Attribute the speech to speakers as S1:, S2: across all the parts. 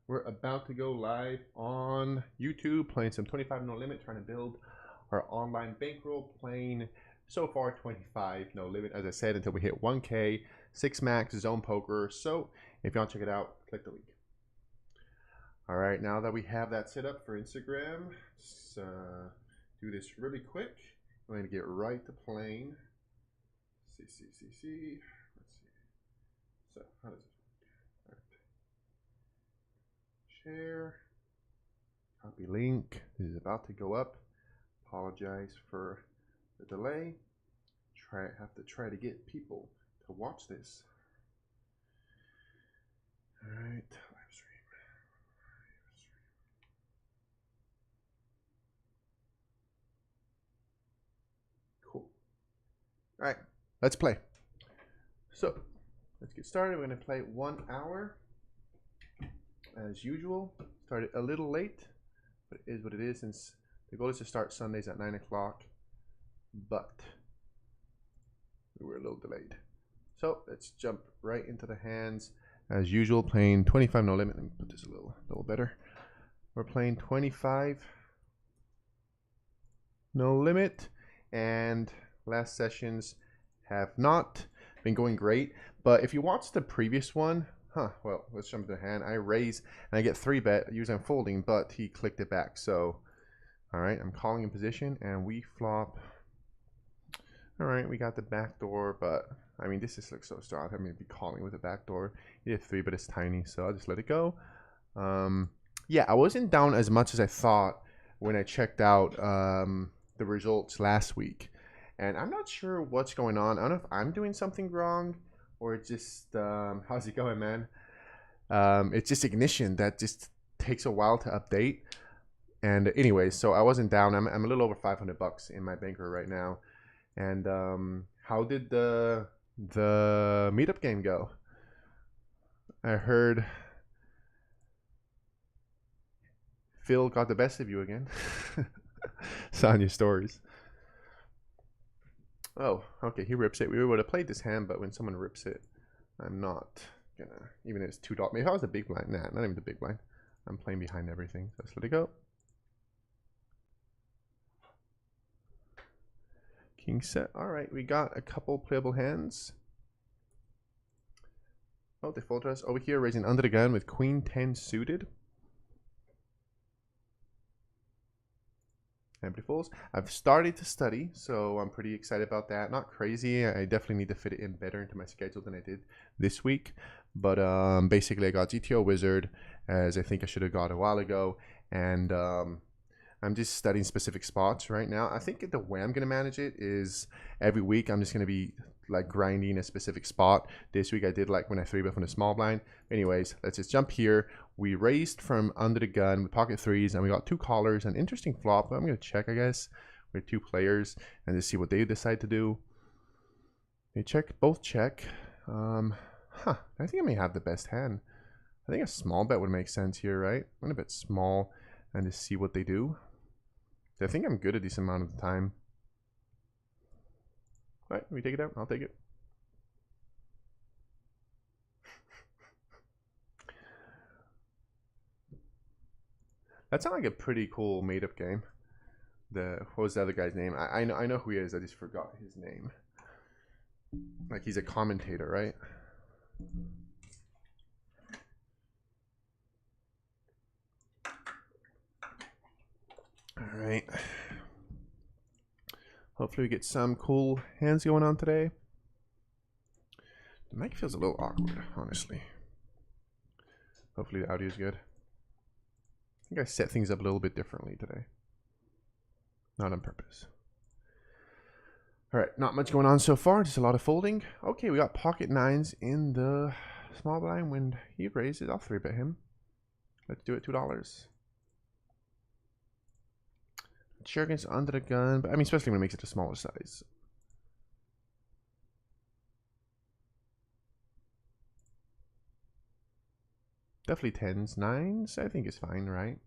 S1: We're about to go live on YouTube, playing some 25 no limit, trying to build our online bankroll, playing so far 25 no limit, as I said, until we hit 1K, 6 max, zone poker. So if you want to check it out, click the link. All right, now that we have that set up for Instagram, let's do this really quick. I'm going to get right to playing. Let's see. So how does it? Share, copy link. This is about to go up. Apologize for the delay. Have to try to get people to watch this. All right, live stream. Cool. All right, let's play. So let's get started. We're gonna play 1 hour. As usual, started a little late, but it is what it is, since the goal is to start Sundays at 9 o'clock, but we were a little delayed. So let's jump right into the hands. As usual, playing 25 no limit. Let me put this a little better. We're playing 25 no limit, and last sessions have not been going great, but if you watch the previous one, well, let's jump to the hand. I raise and I get 3-bet. Usually I'm folding, but he clicked it back. So, all right, I'm calling in position and we flop. All right, we got the back door, but I mean, this just looks so strong. I mean, be calling with the back door. He did 3, but it's tiny, so I'll just let it go. Yeah, I wasn't down as much as I thought when I checked out the results last week. And I'm not sure what's going on. I don't know if I'm doing something wrong, or it's just how's it going, man? It's just Ignition that just takes a while to update. And anyways, so I wasn't down. I'm a little over 500 bucks in my banker right now. And how did the meetup game go? I heard Phil got the best of you again. Saw on your stories. Oh, okay, he rips it. We would have played this hand, but when someone rips it, I'm not gonna, even if it's $2. Maybe if I was the big blind, nah, not even the big blind. I'm playing behind everything, so let's let it go. King set. All right, we got a couple playable hands. Oh, they fold to us. Over here, raising under the gun with Queen 10 suited. Empty folds. I've started to study, so I'm pretty excited about that. Not crazy. I definitely need to fit it in better into my schedule than I did this week. But basically, I got GTO Wizard, as I think I should have got a while ago. And I'm just studying specific spots right now. I think the way I'm going to manage it is every week I'm just going to be like grinding a specific spot. This week I did like when I 3-bet from the small blind. Anyways, let's just jump here. We raised from under the gun with pocket threes, and we got 2 callers. An interesting flop. I'm going to check, I guess, with 2 players and just see what they decide to do. They check, both check. I think I may have the best hand. I think a small bet would make sense here, right? I'm going to bet small and just see what they do. I think I'm good a decent amount of the time. All right, we take it out. I'll take it. That sounds like a pretty cool made-up game. What was the other guy's name? I know who he is. I just forgot his name. Like, he's a commentator, right? All right. Hopefully we get some cool hands going on today. The mic feels a little awkward, honestly. Hopefully the audio is good. I think I set things up a little bit differently today. Not on purpose. All right, not much going on so far. Just a lot of folding. Okay, we got pocket 9s in the small blind. When he raises, I'll 3-bet him. Let's do it, $2. Sure against under the gun, but I mean, especially when it makes it a smaller size. Definitely 10s, 9s, I think is fine, right?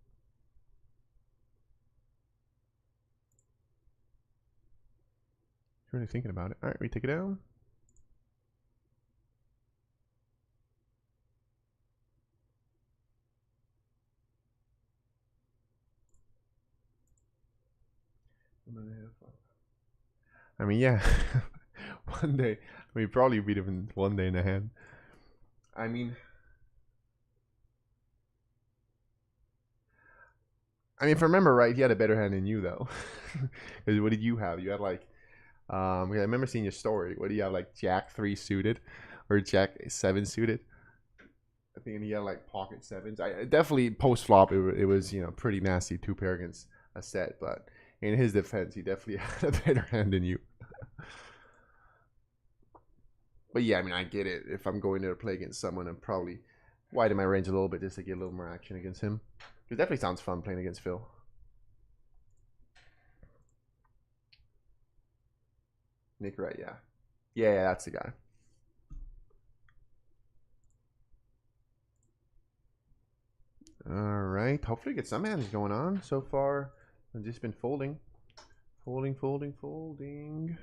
S1: Really thinking about it. All right, we take it down. I mean, yeah. One day. I mean, probably beat him in 1 day in a hand. I mean, if I remember right, he had a better hand than you, though. Because what did you have? You had like, I remember seeing your story. What do you have, like Jack 3 suited or Jack 7 suited? I think he had like pocket sevens. I definitely post flop. It was pretty nasty 2 pair against a set, but in his defense, he definitely had a better hand than you. But yeah, I mean, I get it. If I'm going to play against someone, I'm probably widen my range a little bit just to get a little more action against him. It definitely sounds fun playing against Phil. Nick Wright, yeah. Yeah, that's the guy. All right. Hopefully get some hands going on. So far, I've just been folding. Folding, folding, folding.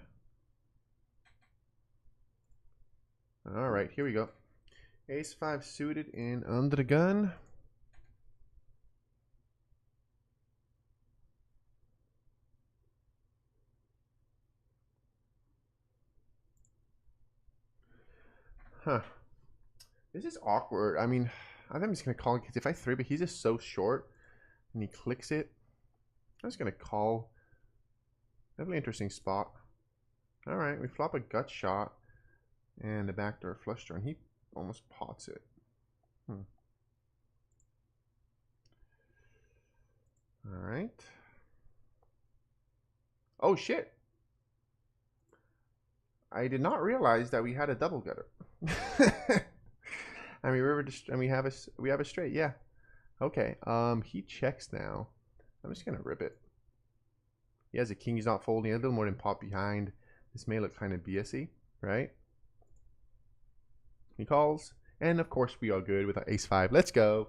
S1: All right, here we go. Ace 5 suited in under the gun. Huh. This is awkward. I mean, I think I'm just going to call it because if I 3, but he's just so short and he clicks it, I'm just going to call. Definitely interesting spot. All right, we flop a gut shot and a backdoor flush draw, and he almost pots it. All right. Oh, shit. I did not realize that we had a double gutter. I mean, we have a straight. Yeah. Okay. He checks now. I'm just gonna rip it. He has a king. He's not folding. A little more than pot behind. This may look kind of BSy, right? He calls, and of course we are good with our ace 5. Let's go.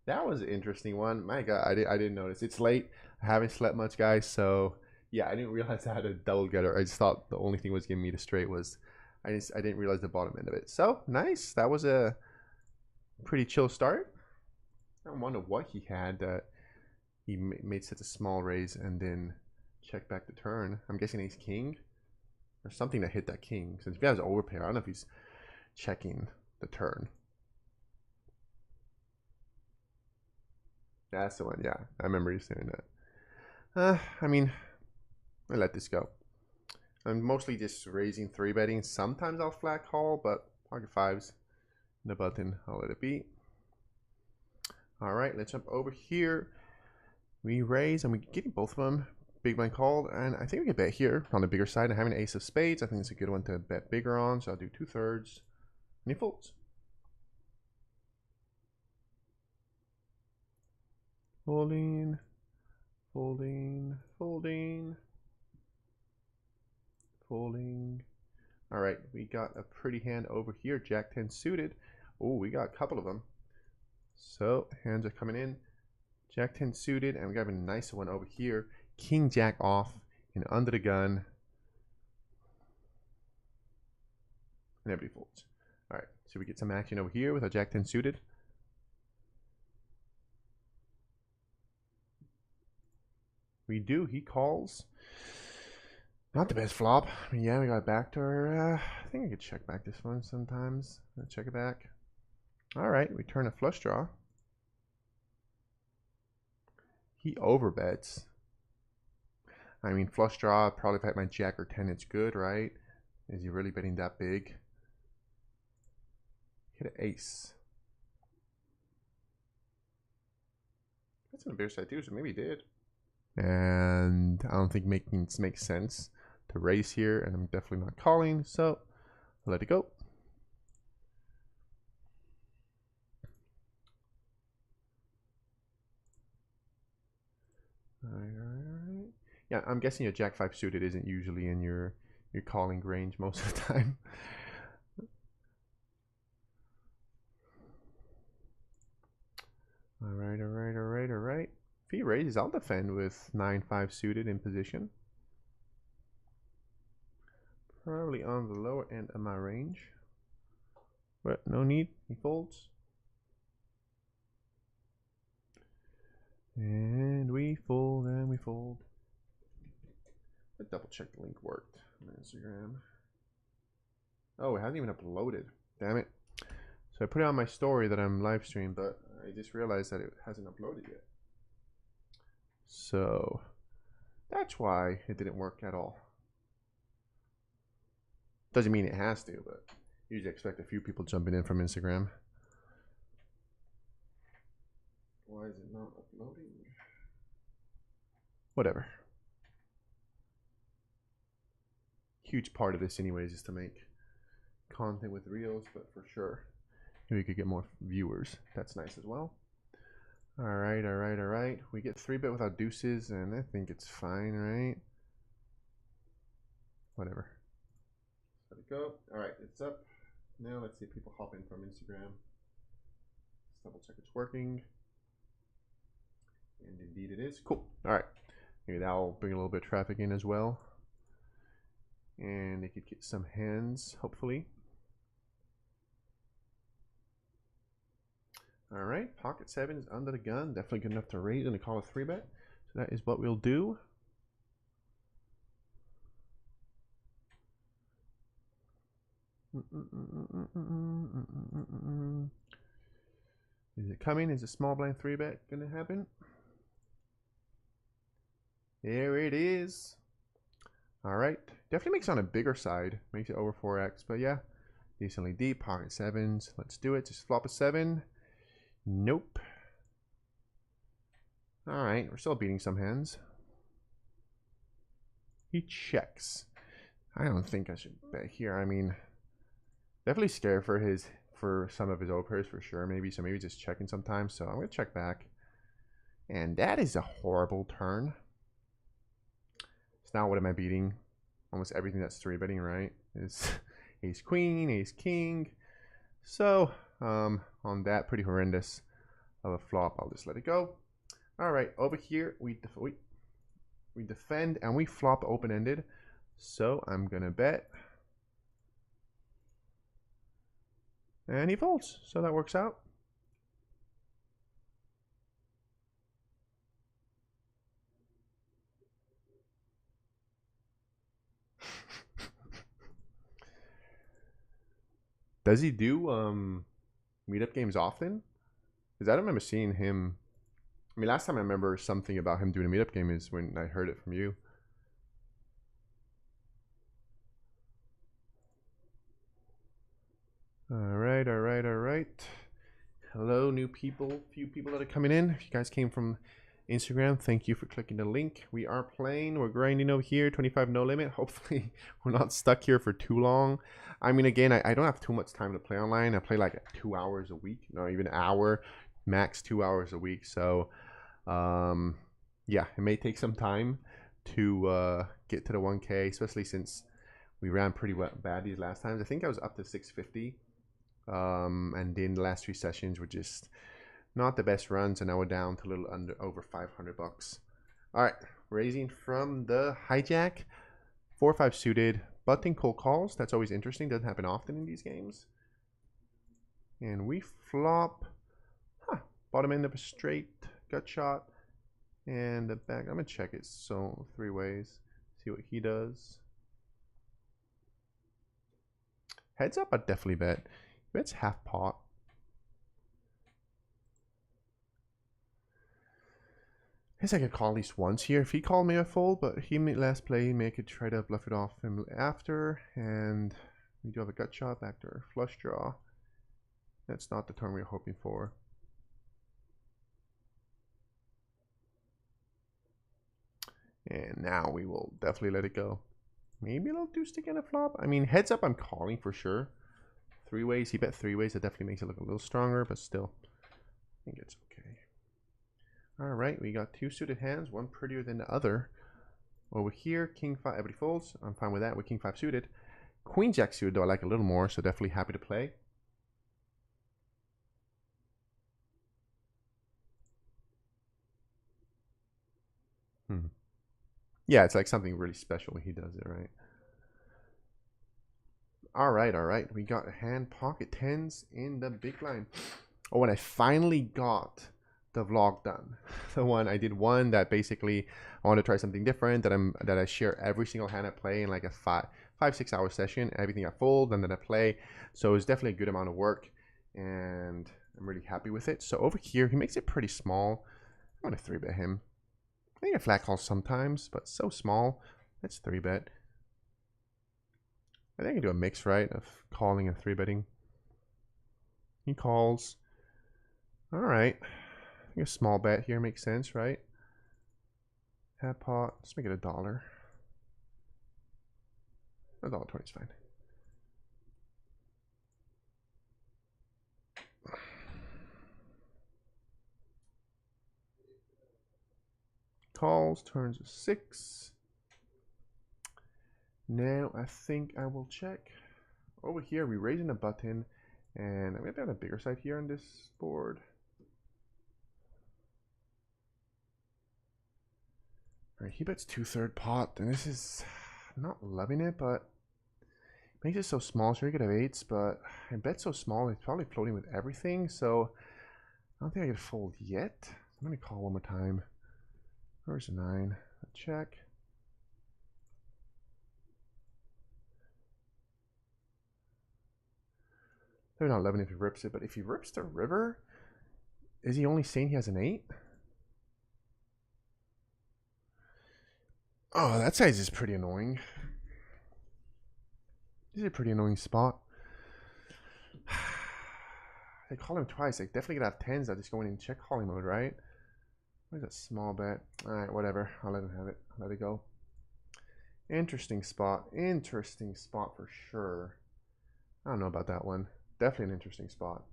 S1: That was an interesting one. My God, I didn't notice. It's late. I haven't slept much, guys. So yeah, I didn't realize I had a double gutter. I just thought the only thing was giving me the straight was. I didn't realize the bottom end of it. So nice. That was a pretty chill start. I wonder what he had that he made such a small raise and then check back the turn. I'm guessing ace king or something that hit that king. Since if he has overpair, I don't know if he's checking the turn. That's the one. Yeah, I remember you saying that. I mean, I let this go. I'm mostly just raising 3-betting. Sometimes I'll flat call, but pocket 5s in the button. I'll let it be. All right, let's jump over here. We raise and we getting both of them. Big blind called, and I think we can bet here on the bigger side. I have an ace of spades. I think it's a good one to bet bigger on, so I'll do 2/3. And he folds. Folding, folding, folding, folding. All right, we got a pretty hand over here. Jack 10 suited. Oh, we got a couple of them. So hands are coming in. Jack 10 suited, and we got a nice one over here. King Jack off and under the gun. And everybody folds. All right, so we get some action over here with our Jack 10 suited. We do. He calls. Not the best flop. I mean, yeah, we got a backdoor. I think I could check back this one sometimes. Check it back. All right, we turn a flush draw. He overbets. I mean, flush draw, probably if I had my jack or 10, it's good, right? Is he really betting that big? Hit an ace. That's an embarrassing idea, so maybe he did. And I don't think makes sense to raise here, and I'm definitely not calling, so I'll let it go. All right. Yeah, I'm guessing your Jack 5 suited isn't usually in your calling range most of the time. All right, all right, all right, all right. If he raises, I'll defend with 9-5 suited in position. Probably on the lower end of my range. But no need, he folds. And we fold and we fold. check the link worked on Instagram. Oh, it hasn't even uploaded. Damn it. So I put it on my story that I'm live streaming, but I just realized that it hasn't uploaded yet. So that's why it didn't work at all. Doesn't mean it has to, but usually expect a few people jumping in from Instagram. Why is it not uploading? Whatever. Huge part of this anyways is to make content with reels, but for sure maybe we could get more viewers. That's nice as well. All right. We get 3-bet without deuces, and I think it's fine, right? Whatever. Let it go. All right, it's up. Now let's see if people hop in from Instagram. Let's double check it's working. And indeed it is. Cool. All right. Maybe that'll bring a little bit of traffic in as well. And they could get some hands, hopefully. All right, pocket 7 is under the gun. Definitely good enough to raise and to call a 3-bet. So that is what we'll do. Is it coming? Is a small blind 3-bet gonna happen? There it is. All right, definitely makes it on a bigger side. Makes it over 4x, but yeah, decently deep. Pocket 7s. Let's do it. Just flop a 7. Nope. All right, we're still beating some hands. He checks. I don't think I should bet here. I mean, definitely scared for some of his opers for sure. Maybe just checking sometimes. So I'm gonna check back. And that is a horrible turn. So now what am I beating? Almost everything that's 3-betting, right? Is ace queen, ace king. So on that pretty horrendous of a flop, I'll just let it go. All right, over here we defend and we flop open-ended. So I'm gonna bet, and he folds. So that works out. Does he do meetup games often? Because I don't remember seeing him. I mean, last time I remember something about him doing a meetup game is when I heard it from you. All right. Hello, new people. Few people that are coming in. If you guys came from Instagram, thank you for clicking the link. We are playing. We're grinding over here. 25 no limit. Hopefully, we're not stuck here for too long. I mean, again, I don't have too much time to play online. I play like 2 hours a week, not even an hour, max 2 hours a week. So, yeah, it may take some time to get to the 1K, especially since we ran pretty bad these last times. I think I was up to 650. And then the last 3 sessions were just not the best runs, and now we're down to a little over 500 bucks. All right, raising from the hijack, 4-5 suited, button cold calls. That's always interesting. Doesn't happen often in these games. And we flop, bottom end of a straight gut shot, and the back. I'm gonna check it. So 3 ways. See what he does. Heads up, I'd definitely bet. Bets half pot. I guess I could call at least once here. If he called me a fold, but he made last play, may could try to bluff it off him after. And we do have a gut shot, backdoor flush draw. That's not the turn we were hoping for. And now we will definitely let it go. Maybe a little deuce stick and a flop. I mean, heads up, I'm calling for sure. 3 ways, he bet 3 ways. That definitely makes it look a little stronger, but still, I think it's okay. All right, we got 2 suited hands, one prettier than the other. Over here, king 5, everybody folds. I'm fine with that with king 5 suited. Queen jack suited, though, I like a little more, so definitely happy to play. Yeah, it's like something really special when he does it, right? All right. We got hand pocket 10s in the big line. Oh, and I finally got the vlog done. The one I did one that basically I want to try something different that I share every single hand I play in like a 5-6 hour session. Everything I fold and then I play. So it's definitely a good amount of work, and I'm really happy with it. So over here he makes it pretty small. I'm gonna 3-bet him. I think I flat call sometimes, but so small. Let's 3-bet. I think I can do a mix, right, of calling and 3-betting. He calls. All right. I think a small bet here makes sense, right? Half pot. Let's make it $1. $1.20 is fine. Calls, turns a 6. Now I think I will check. Over here, we're raising a button, and I'm gonna be on a bigger side here on this board. All right, he bets 2/3 pot, and this is not loving it, but makes it so small. Sure, you could have 8s, but I bet so small, it's probably floating with everything, so I don't think I can fold yet. I'm gonna call one more time. Where's a 9? A check. They're not loving if he rips it, but if he rips the river, is he only saying he has an 8? Oh, that size is pretty annoying. This is a pretty annoying spot. I call him twice. I definitely could have 10s that just going in check calling mode, right? Where's that small bet? Alright, whatever. I'll let him have it. I'll let it go. Interesting spot. Interesting spot for sure. I don't know about that one. Definitely an interesting spot.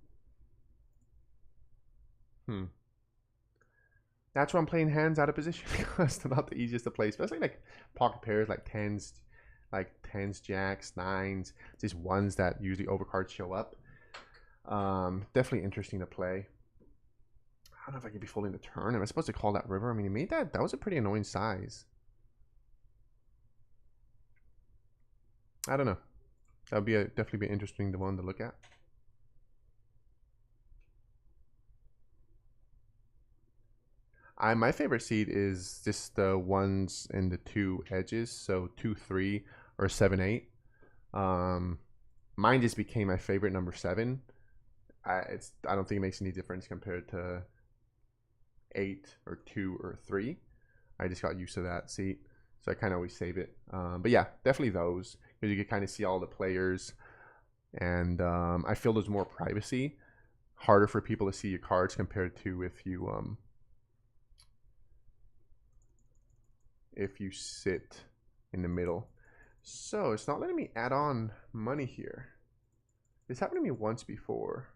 S1: That's why I'm playing hands out of position, because they're not the easiest to play, especially like pocket pairs like 10s, jacks, 9s, these ones that usually overcards show up. Definitely interesting to play. I don't know if I could be folding the turn. Am I supposed to call that river? I mean, he made that. That was a pretty annoying size. I don't know. That would be definitely be interesting, the one to look at. My favorite seed is just the ones and the 2 edges, so 2, 3, or 7, 8. Mine just became my favorite, number 7. I don't think it makes any difference compared to 8 or 2 or 3. I just got used to that seat, so I kind of always save it. But yeah, definitely those, because you can kind of see all the players, and I feel there's more privacy, harder for people to see your cards compared to if you sit in the middle. So it's not letting me add on money here. This happened to me once before.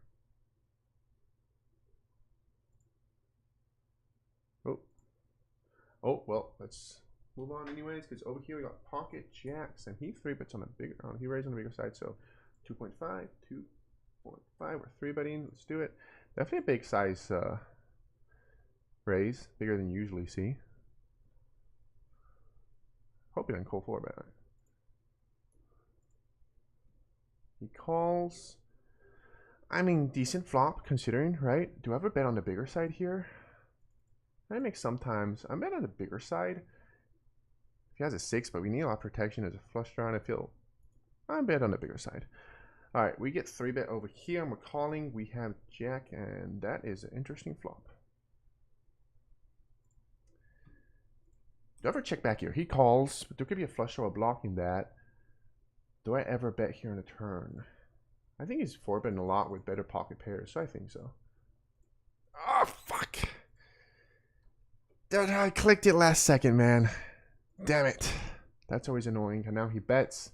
S1: Oh, well, let's move on anyways, because over here we got pocket jacks, and he 3-bets on a bigger, he raised on the bigger side, so 2.5, 2.5, we're 3-betting, let's do it. Definitely a big size raise, bigger than you usually see. Hope he doesn't call 4-bet. He calls. I mean, decent flop considering, right? Do I ever bet on the bigger side here? I make sometimes. I'm bet on the bigger side. If he has a 6, but we need a lot of protection as a flush draw, and I feel I'm bet on the bigger side. All right, we get 3-bet over here, and we're calling. We have jack, and that is an interesting flop. Do I ever check back here? He calls, but there could be a flush draw blocking that. Do I ever bet here on a turn? I think he's 4-betting a lot with better pocket pairs, so I think so. Oh, fuck. I clicked it last second, man. Damn it. That's always annoying. And now he bets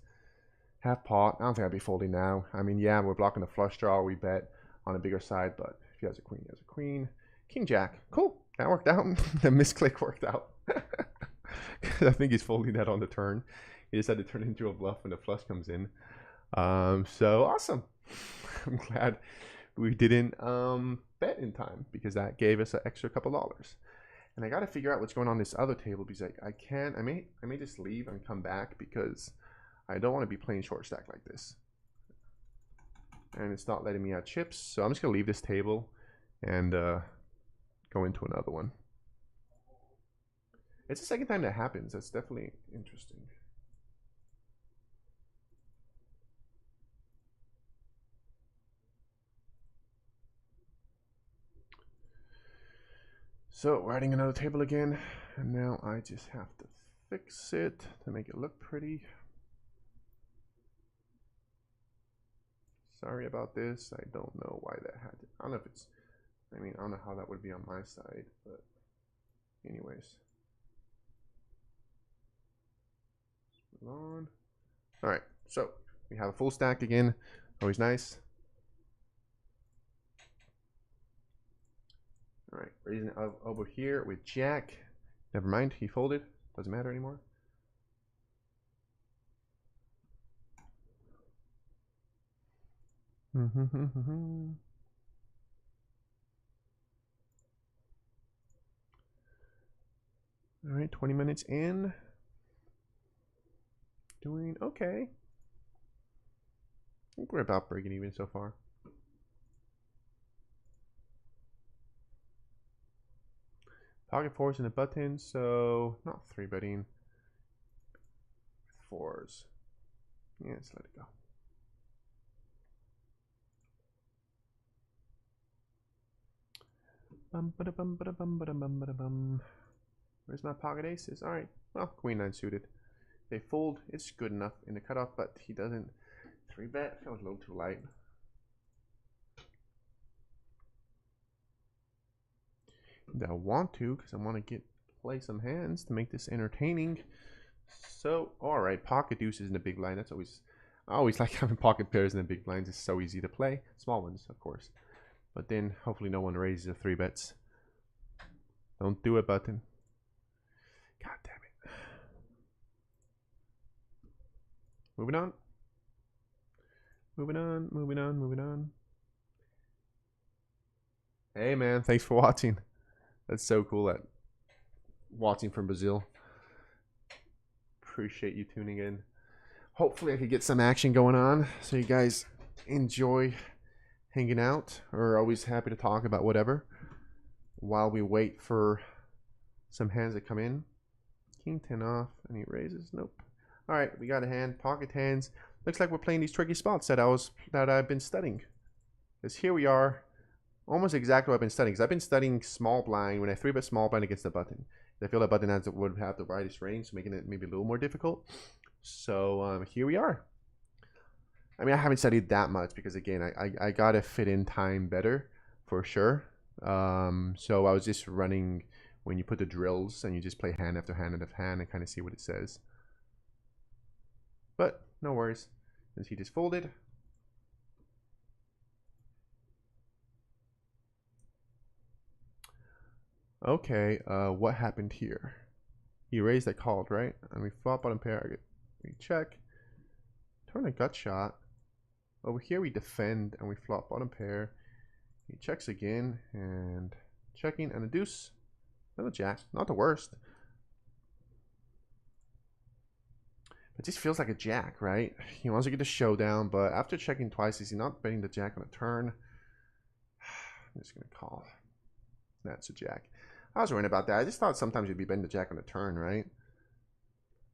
S1: half pot. I don't think I'd be folding now. I mean, yeah, we're blocking the flush draw. We bet on a bigger side, but if he has a queen, he has a queen. King jack. Cool. That worked out. The misclick worked out. I think he's folding that on the turn. He just had to turn it into a bluff when the flush comes in. So awesome. I'm glad we didn't bet in time, because that gave us an extra couple dollars. And I got to figure out what's going on this other table, because I may just leave and come back, because I don't want to be playing short stack like this. And it's not letting me add chips, so I'm just gonna leave this table and go into another one. It's the second time that happens. That's definitely interesting. So we're adding another table again, and now I just have to fix it to make it look pretty. Sorry about this. I don't know why that had to, I don't know if it's, I mean, I don't know how that would be on my side, but anyways. Move on. All right, so we have a full stack again. Always nice. All right, raising over here with Jack. Never mind, he folded. Doesn't matter anymore. All right, 20 minutes in. Doing okay. I think we're about breaking even so far. Pocket fours in the button, so not 3-betting. Fours. Yeah, let's let it go. Where's my pocket aces? All right, well, queen 9 suited. They fold. It's good enough in the cutoff, but he doesn't 3-bet. Feels a little too light. And I want to, because I want to play some hands to make this entertaining. So, all right, pocket deuces in the big blind. That's always, I always like having pocket pairs in the big blinds. It's so easy to play. Small ones, of course. But then hopefully no one raises the 3-bets. Don't do it, button. God damn it. Moving on. Moving on, moving on, moving on. Hey man, thanks for watching. That's so cool that watching from Brazil. Appreciate you tuning in. Hopefully I could get some action going on so you guys enjoy hanging out. We're always happy to talk about whatever while we wait for some hands that come in. King 10 off. Any raises? Nope. All right, we got a hand. Pocket hands. Looks like we're playing these tricky spots that I've been studying. Because here we are, almost exactly what I've been studying. Because I've been studying small blind when I 3-bet small blind against the button. I feel that button would have the widest range, making it maybe a little more difficult. So here we are. I mean, I haven't studied that much because again, I gotta fit in time better for sure. So I was just running when you put the drills and you just play hand after hand after hand and kind of see what it says. But no worries, since he just folded. Okay, what happened here? He raised, that called, right? And we flop bottom pair. We check. Turn a gut shot. Over here we defend and we flop bottom pair. He checks again and checking and a deuce. Another jack. Not the worst. It just feels like a jack, right? He wants to get the showdown, but after checking twice, is he not betting the jack on a turn? I'm just gonna call. That's a jack. I was worrying about that. I just thought sometimes you'd be betting the jack on a turn, right?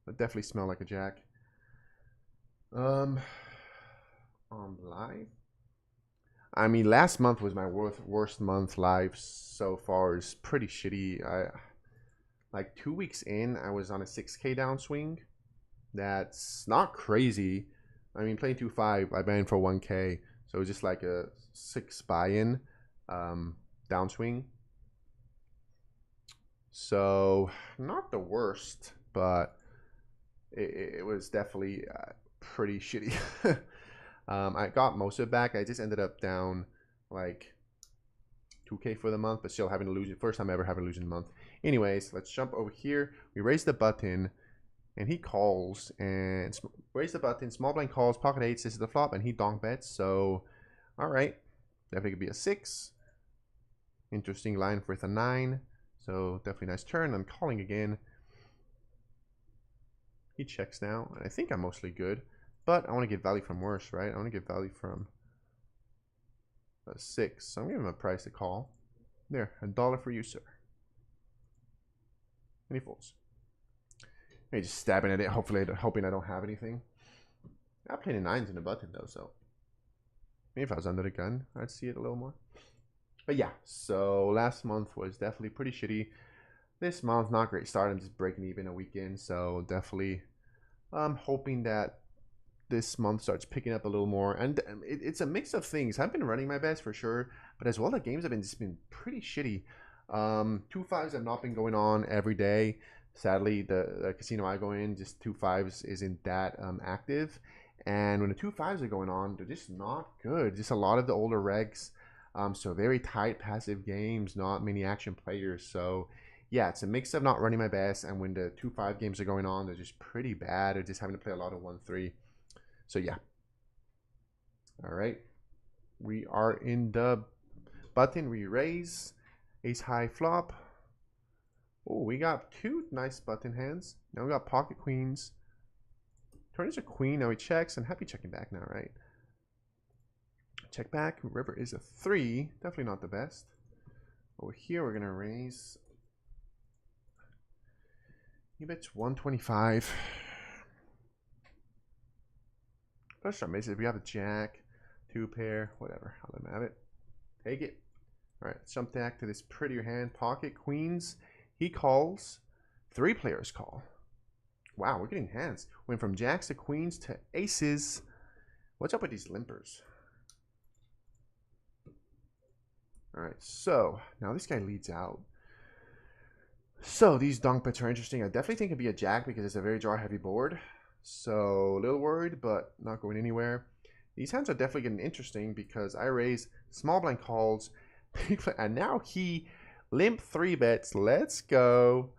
S1: But definitely smell like a jack. On live, I mean, last month was my worst month live so far. It's pretty shitty. Like 2 weeks in, I was on a 6K downswing. That's not crazy. I mean, playing 2-5, I banned for 1K, so it was just like a 6 buy-in downswing. So not the worst, but it was definitely pretty shitty. I got most of it back. I just ended up down like 2K for the month, but still having to lose it. First time ever having a losing month. Anyways, let's jump over here. We raise the button, and he calls and raise the button. Small blind calls. Pocket eights. This is the flop, and he donk bets. So, all right, definitely could be a 6. Interesting line with a 9. So definitely nice turn. I'm calling again. He checks now, and I think I'm mostly good. But I want to get value from worse, right? I want to get value from a 6. So I'm giving him a price to call. There, $1 for you, sir. Any folds? Maybe just stabbing at it, hopefully, hoping I don't have anything. I'm playing the 9s in the button though, so maybe if I was under the gun, I'd see it a little more. But yeah, so last month was definitely pretty shitty. This month, not great start. I'm just breaking even a weekend, so definitely I'm hoping that this month starts picking up a little more. And it's a mix of things. I've been running my best for sure, but as well, the games have been just been pretty shitty. 2-5s have not been going on every day. Sadly, the casino I go in, just 2-5s isn't that active. And when the 2-5s are going on, they're just not good. Just a lot of the older regs. So very tight passive games, not many action players. So yeah, it's a mix of not running my best, and when the 2-5 games are going on, they're just pretty bad. They're just having to play a lot of 1-3. So yeah. All right. We are in the button. We raise. Ace high flop. Oh, we got 2 nice button hands. Now we got pocket queens. Turn is a queen. Now he checks, and happy checking back now, right? Check back. River is a 3. Definitely not the best. Over here, we're going to raise. He bets 125. First time misses. We have a jack, 2 pair, whatever. I'll let him have it. Take it. All right, jump back to this prettier hand. Pocket queens. He calls. 3 players call. Wow, we're getting hands. Went from jacks to queens to aces. What's up with these limpers? All right, so now this guy leads out. So these donk bets are interesting. I definitely think it'd be a jack because it's a very draw heavy board. So a little worried, but not going anywhere. These hands are definitely getting interesting because I raise small blind calls, big blind, and now he limp 3 bets. Let's go.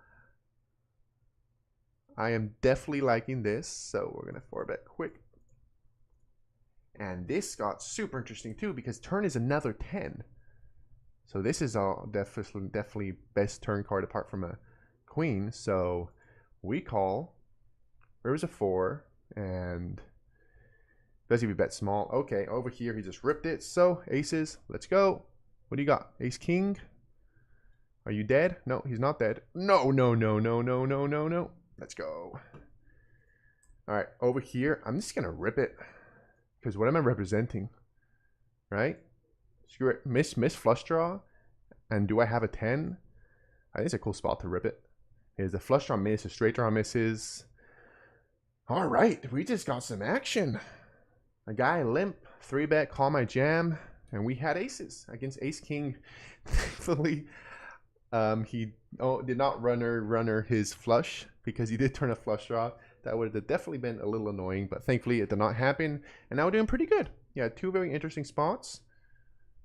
S1: I am definitely liking this, so we're gonna 4-bet quick. And this got super interesting too because turn is another 10. So this is all definitely best turn card apart from a queen. So we call. River's a 4, and does he bet small? Okay, over here he just ripped it. So aces, let's go. What do you got? Ace king. Are you dead? No, he's not dead. No, no, no, no, no, no, no, no. Let's go. All right, over here, I'm just gonna rip it because what am I representing? Right? Screw it. Miss flush draw. And do I have a 10? I think it's a cool spot to rip it. Here's a flush draw miss, a straight draw misses. All right, we just got some action. A guy limp, 3-bet, call my jam, and we had aces against ace king. Thankfully, he did not runner his flush because he did turn a flush draw. That would have definitely been a little annoying, but thankfully it did not happen. And now we're doing pretty good. Yeah, 2 very interesting spots.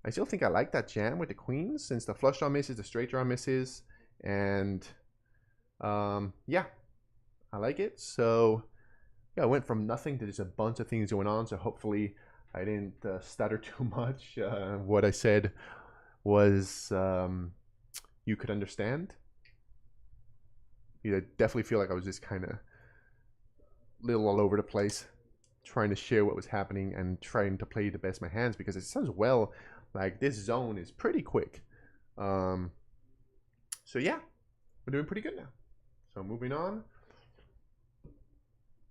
S1: I still think I like that jam with the queens since the flush draw misses, the straight draw misses, and yeah, I like it. So yeah, I went from nothing to just a bunch of things going on. So hopefully I didn't stutter too much. What I said was you could understand. I definitely feel like I was just kind of little all over the place, trying to share what was happening and trying to play the best of my hands because it sounds well. Like this zone is pretty quick. So yeah, we're doing pretty good now. So moving on.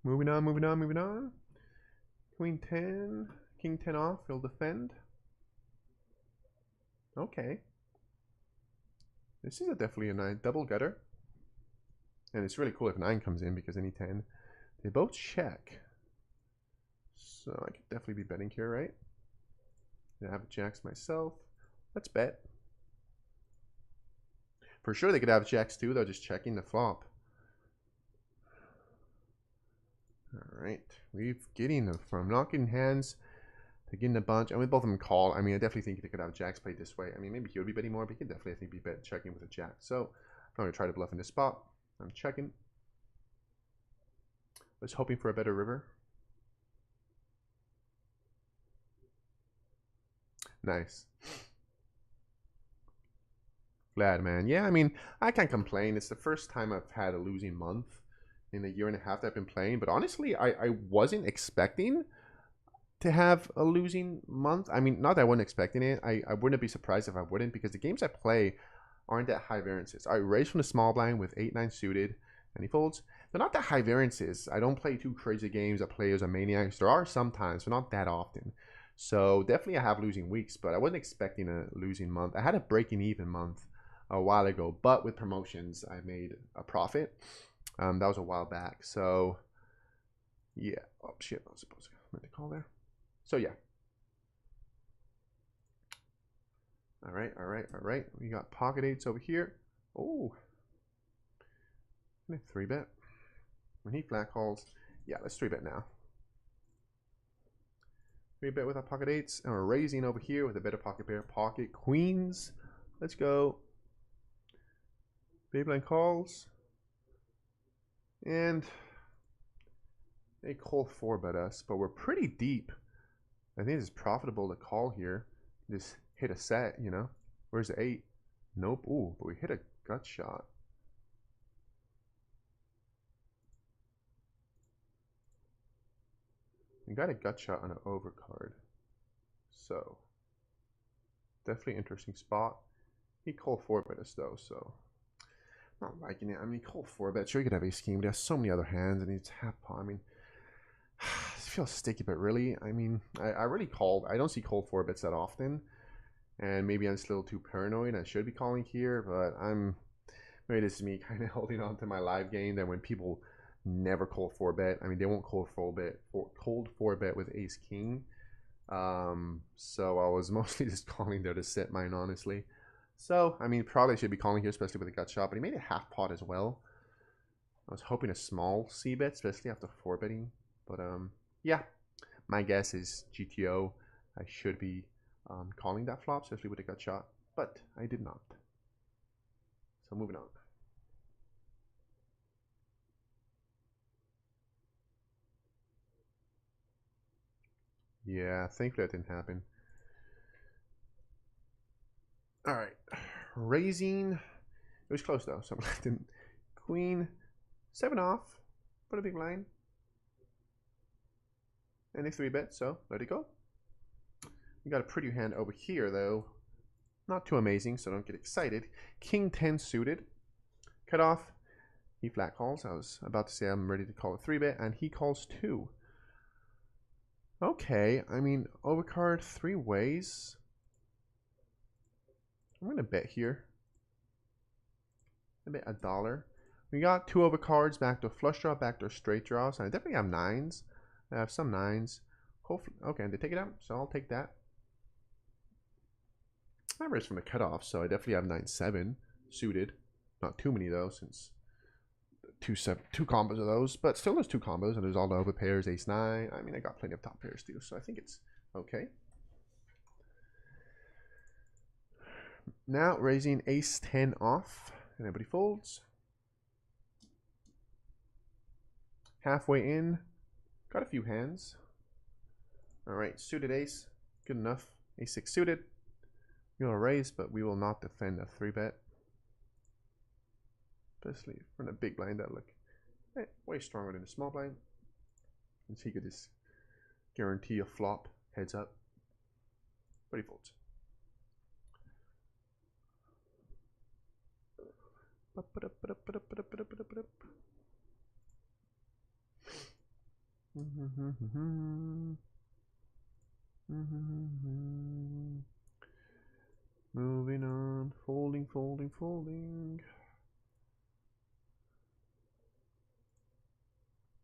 S1: Moving on. Queen 10, king 10 off, he'll defend. Okay. This is definitely a 9 double gutter. And it's really cool if 9 comes in because any 10. They both check. So I could definitely be betting here, right? I have jacks myself. Let's bet. For sure they could have jacks too, though, just checking the flop. All right. We're getting them from not getting hands to getting a bunch. And with both of them call, I mean, I definitely think they could have jacks played this way. I mean, maybe he would be betting more, but he could definitely, I think, be bet checking with a jack. So I'm going to try to bluff in this spot. I'm checking. Was hoping for a better river. Nice. Glad, man. Yeah, I mean, I can't complain. It's the first time I've had a losing month in the 1.5 years that I've been playing. But honestly, I wasn't expecting to have a losing month. I mean, not that I wasn't expecting it. I wouldn't be surprised if I wouldn't, because the games I play aren't that high variances. I raise from the small blind with 8-9 suited, and he folds. They're not that high variances. I don't play too crazy games that play as a maniacs. There are sometimes, but not that often. So definitely I have losing weeks, but I wasn't expecting a losing month. I had a breaking even month a while ago, but with promotions, I made a profit. That was a while back. So yeah. Oh shit, I was supposed to make the call there. So yeah. All right, all right, all right. We got pocket eights over here. Oh, 3-bet. When he flat calls, yeah, let's 3-bet now. 3-bet with our pocket eights, and we're raising over here with a better pocket pair, pocket queens. Let's go. Big blind calls, and they call 4-bet us, but we're pretty deep. I think it's profitable to call here. Just hit a set, you know. Where's the 8? Nope. Ooh, but we hit a gut shot. We got a gut shot on an overcard. So definitely interesting spot. He called 4-bet us though, so not liking it. I mean, he called 4-bet. Sure, he could have ace king, but he has so many other hands, and he's half pot. I mean, it feels sticky, but really, I mean, I really called. I don't see cold 4-bets that often, and maybe I'm still too paranoid. I should be calling here, but maybe this is me kind of holding on to my live game. That when people never call 4-bet, I mean, they won't call 4-bet with ace king. So I was mostly just calling there to set mine, honestly. So I mean, probably should be calling here, especially with a gut shot. But he made a half pot as well. I was hoping a small c-bet, especially after 4-betting. But yeah, my guess is GTO. I should be calling that flop, especially with a gut shot, but I did not. So moving on. Yeah, thankfully that didn't happen. All right, raising. It was close though, so I'm left in queen, 7 off, put a big line, and a 3-bet. So let it go. We got a pretty hand over here though. Not too amazing, so don't get excited. King 10 suited. Cut off. He flat calls. I was about to say I'm ready to call a 3-bet, and he calls 2. Okay, I mean, overcard 3 ways. I'm going to bet here. I bet $1. We got 2 overcards, backdoor flush draw, backdoor straight draw. So I definitely have 9s. I have some 9s. Hopefully, okay, and they take it out, so I'll take that. I raised from the cutoff, so I definitely have 9-7 suited. Not too many though, since two combos of those, but still there's 2 combos, and there's all the over pairs, ace-9. I mean, I got plenty of top pairs too, so I think it's okay. Now raising ace-10 off, and everybody folds. Halfway in, got a few hands. All right, suited ace, good enough. Ace-6 suited. We will raise, but we will not defend a 3-bet. Especially from a big blind that look way stronger than a small blind. And so he could just guarantee a flop heads up. But he folds. Moving on, folding, folding, folding.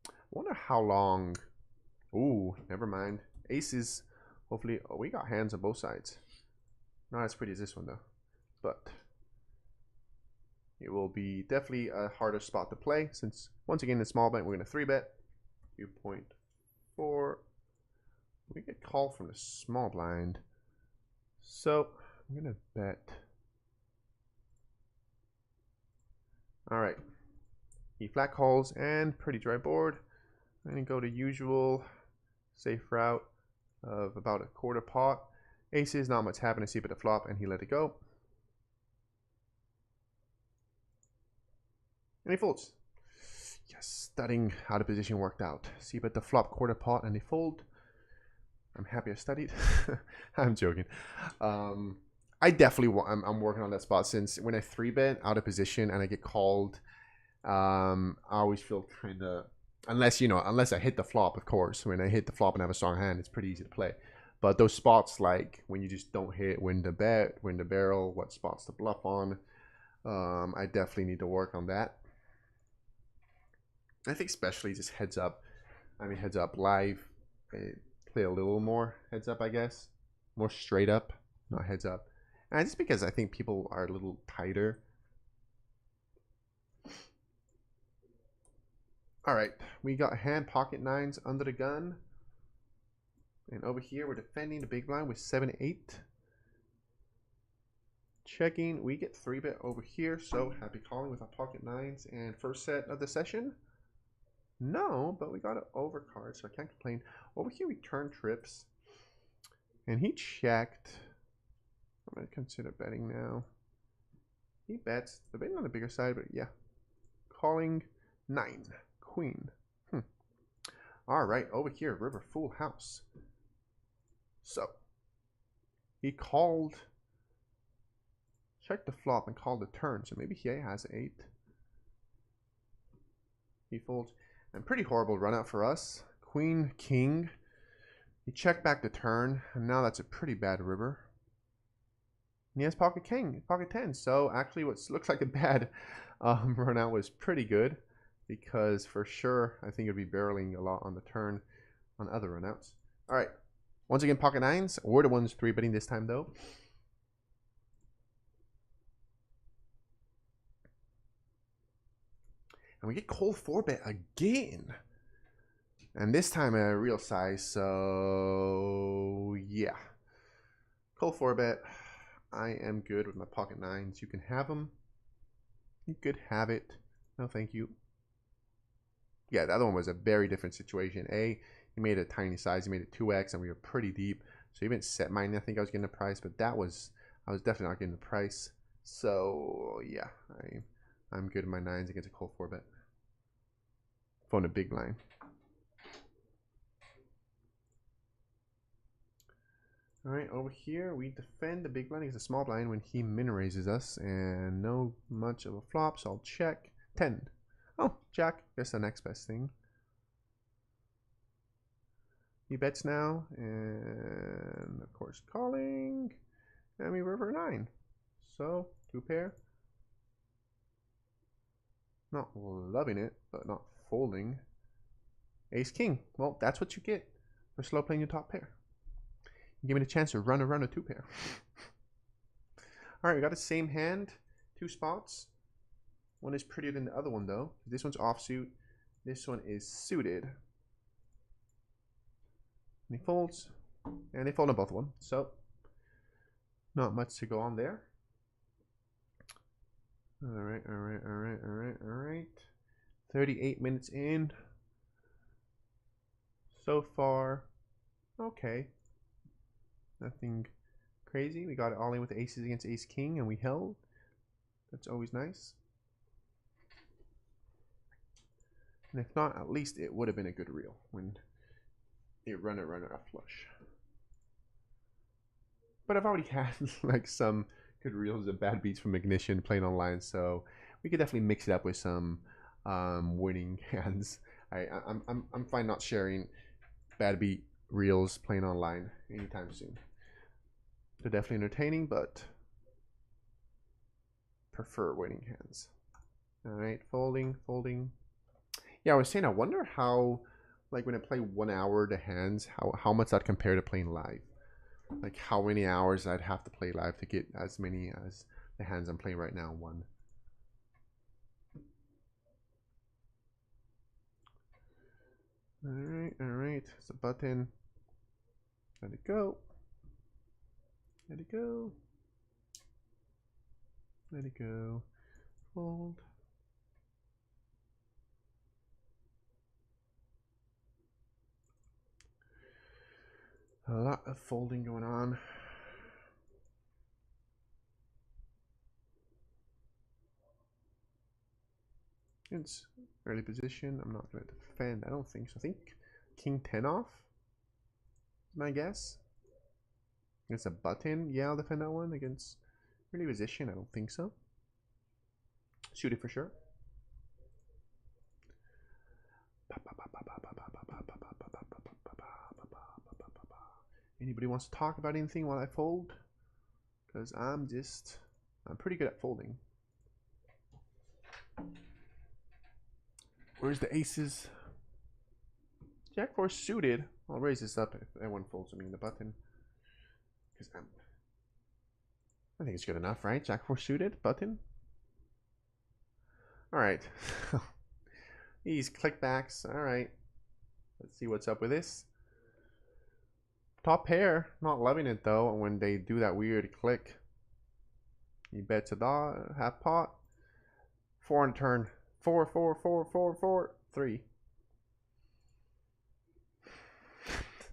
S1: I wonder how long. Ooh, never mind. Aces, hopefully. Oh, we got hands on both sides. Not as pretty as this one though, but it will be definitely a harder spot to play, since once again in small blind we're gonna 3-bet 2.4. We get called from the small blind, so I'm gonna bet. All right, he flat calls and pretty dry board. I'm gonna go to usual safe route of about a quarter pot. Aces, not much happening. See but the flop, and he let it go. And he folds. Yes, studying how the position worked out. See but the flop, quarter pot, and he fold. I'm happy I studied. I'm joking. I definitely want. I'm working on that spot since when I 3-bet out of position and I get called, I always feel kind of, unless I hit the flop, of course. When I hit the flop and have a strong hand, it's pretty easy to play. But those spots like when you just don't hit, win the bet, win the barrel, what spots to bluff on, I definitely need to work on that. I think especially just heads up. I mean, heads up live. Play a little more heads up, I guess. More straight up, not heads up. And just because I think people are a little tighter. All right, we got hand pocket nines under the gun. And over here, we're defending the big blind with 7-8. Checking, we get 3-bet over here, so happy calling with our pocket nines. And first set of the session. No, but we got an overcard, so I can't complain. Over here, we turn trips. And he checked. I'm going to consider betting now. He bets. The betting on the bigger side, but yeah. Calling 9. Queen. All right, over here, river full house. So, he called, checked the flop and called the turn. So maybe he has 8. He folds. And pretty horrible run out for us. Queen, king. He checked back the turn, and now that's a pretty bad river. And he has pocket king, pocket 10. So actually what looks like a bad run out was pretty good. Because for sure, I think it'd be barreling a lot on the turn on other runouts. All right. Once again, pocket nines. We're the ones 3-betting this time, though. And we get cold 4-bet again. And this time a real size, so yeah. Cold 4-bet. I am good with my pocket nines. You can have them. You could have it. No, thank you. Yeah, the other one was a very different situation. He made a tiny size. He made it 2x, and we were pretty deep. So even set mine, I think I was getting the price, but I was definitely not getting the price. So yeah, I'm good in my nines against a cold 4-bet. Phone a big line. All right, over here we defend the big blind against a small blind when he min raises us, and no much of a flop, so I'll check 10. Oh, jack. Guess the next best thing. He bets now, and of course calling, and we river 9. So 2 pair. Not loving it, but not folding. Ace king. Well, that's what you get for slow playing your top pair. You give me the chance to run around a 2 pair. All right, we got the same hand, 2 spots. One is prettier than the other one, though. This one's offsuit. This one is suited. And he folds. And they fold on both of them. So, not much to go on there. All right. 38 minutes in. So far, okay. Nothing crazy. We got it all in with aces against ace king, and we held. That's always nice. And if not, at least it would have been a good reel when it runner a flush. But I've already had like some good reels of bad beats from Ignition playing online, so we could definitely mix it up with some winning hands. I'm fine not sharing bad beat reels playing online anytime soon. They're definitely entertaining, but prefer winning hands. All right, folding. Yeah, I was saying, I wonder how, like when I play 1 hour the hands, how much that compare to playing live. Like how many hours I'd have to play live to get as many as the hands I'm playing right now. One. All right. It's a button. Let it go. Let it go. Let it go. Fold. A lot of folding going on. It's early position. I'm not going to defend. I don't think so. I think king 10 off. my guess. It's a button. Yeah, I'll defend that one against really position. I don't think so. Suited for sure. Anybody wants to talk about anything while I fold? Because I'm pretty good at folding. Where's the aces? Jack 4 suited. I'll raise this up if everyone folds with me in the button. Because I think it's good enough, right? Jack 4 suited, button. Alright. These clickbacks. Alright. Let's see what's up with this. Top pair. Not loving it though when they do that weird click. You bet to half pot. 4 on turn. 4, 4, 4, 4, 4, 3.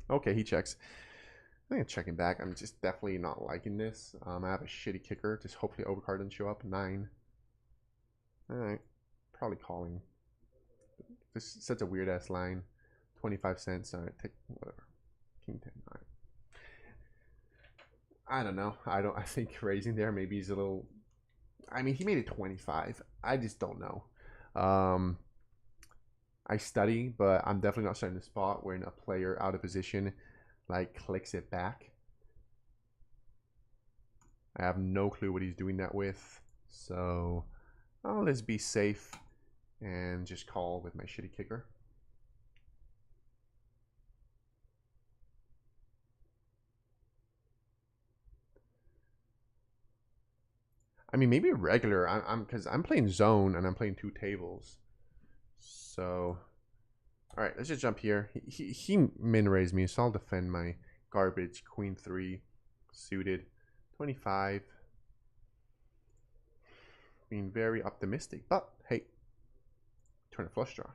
S1: Okay, he checks. I think I'm checking back. I'm just definitely not liking this. I have a shitty kicker. Just hopefully overcard doesn't show up. 9. Alright. Probably calling. This is such a weird ass line. 25 cents. Alright, take whatever. King 10. Alright. I don't know. I think raising there maybe he's a little. I mean, he made it 25. I just don't know. I study, but I'm definitely not starting the spot wherein a player out of position like clicks it back. I have no clue what he's doing that with. So let's be safe and just call with my shitty kicker. I mean, maybe regular. Because I'm playing zone and I'm playing 2 tables. So, all right, let's just jump here. He min raised me, so I'll defend my garbage. Queen 3 suited, 25. Being very optimistic, but hey, turn a flush draw.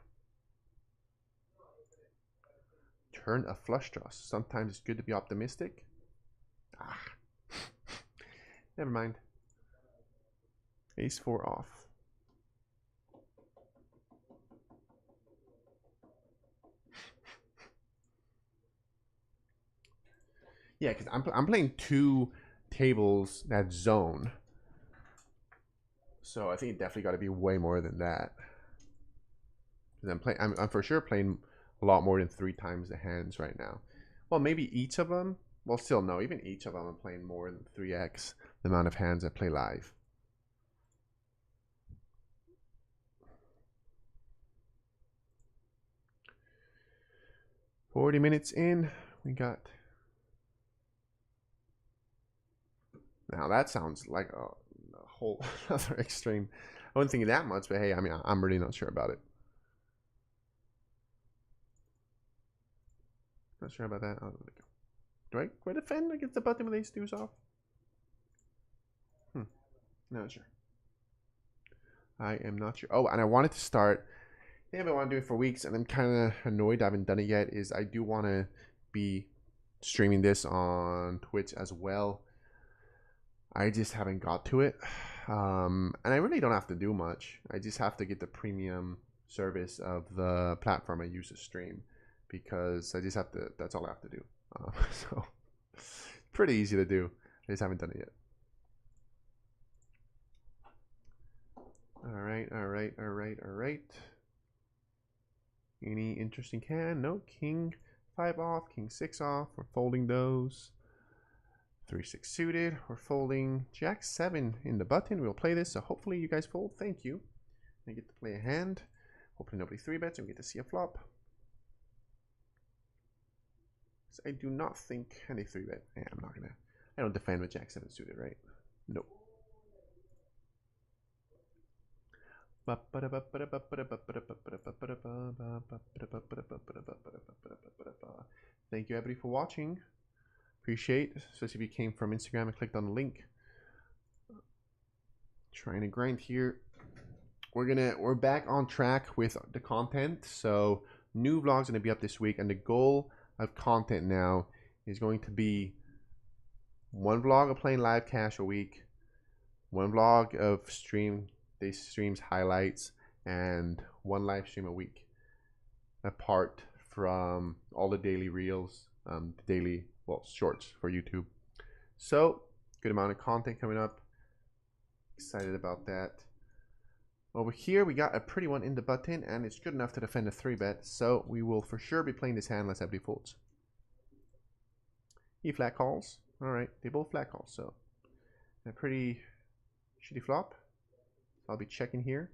S1: Turn a flush draw. Sometimes it's good to be optimistic. Never mind. Ace 4 off. Yeah, because I'm playing 2 tables that zone. So I think it definitely got to be way more than that. I'm for sure playing a lot more than 3 times the hands right now. Well, maybe each of them. Well, still no. Even each of them, I'm playing more than 3x the amount of hands I play live. $40 minutes in, we got. Now that sounds like a whole other extreme. I wouldn't think that much, but hey, I mean, I'm really not sure about it. Not sure about that. Oh, do I defend against the button with ace deuce off? Not sure. I am not sure. Oh, and I wanted to start. I think I want to do it for weeks, and I'm kind of annoyed I haven't done it yet. Is I do want to be streaming this on Twitch as well. I just haven't got to it, and I really don't have to do much. I just have to get the premium service of the platform I use to stream, because I just have to. That's all I have to do. So pretty easy to do. I just haven't done it yet. All right. Any interesting hand? No. King 5 off, King 6 off. We're folding those. 3-6 suited. We're folding Jack 7 in the button. We'll play this, so hopefully you guys fold. Thank you. I get to play a hand. Hopefully nobody 3-bets and we get to see a flop. So I do not think any 3-bet. Yeah, I'm not gonna. I don't defend with Jack 7 suited, right? Nope. Thank you everybody for watching. Appreciate, especially if you came from Instagram and clicked on the link. Trying to grind here. We're back on track with the content. So new vlogs gonna be up this week, and the goal of content now is going to be 1 vlog of playing live cash a week, 1 vlog of streams highlights, and 1 live stream a week, apart from all the daily reels daily, well, shorts for YouTube. So good amount of content coming up. Excited about that. Over here, we got a pretty one in the button, and it's good enough to defend a 3-bet. So we will for sure be playing this hand unless everybody folds. He flat calls. All right, they both flat calls. So a pretty shitty flop. I'll be checking here.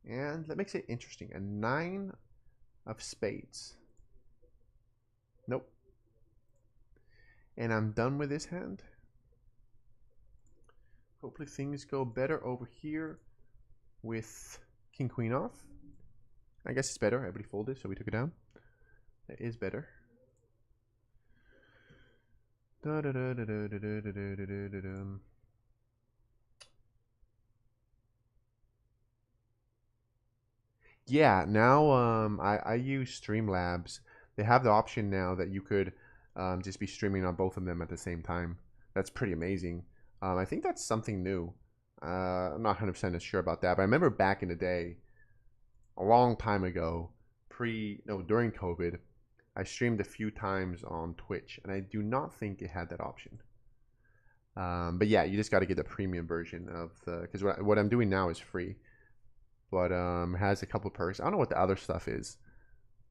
S1: And that makes it interesting. A 9 of spades. Nope. And I'm done with this hand. Hopefully things go better over here with king queen off. I guess it's better. Everybody folded, so we took it down. That is better. Yeah, now I use Streamlabs. They have the option now that you could just be streaming on both of them at the same time. That's pretty amazing. I think that's something new. I'm not 100% sure about that, but I remember back in the day, a long time ago, during COVID, I streamed a few times on Twitch, and I do not think it had that option. But yeah, you just got to get the premium version of the, because what I'm doing now is free, but has a couple perks. I don't know what the other stuff is,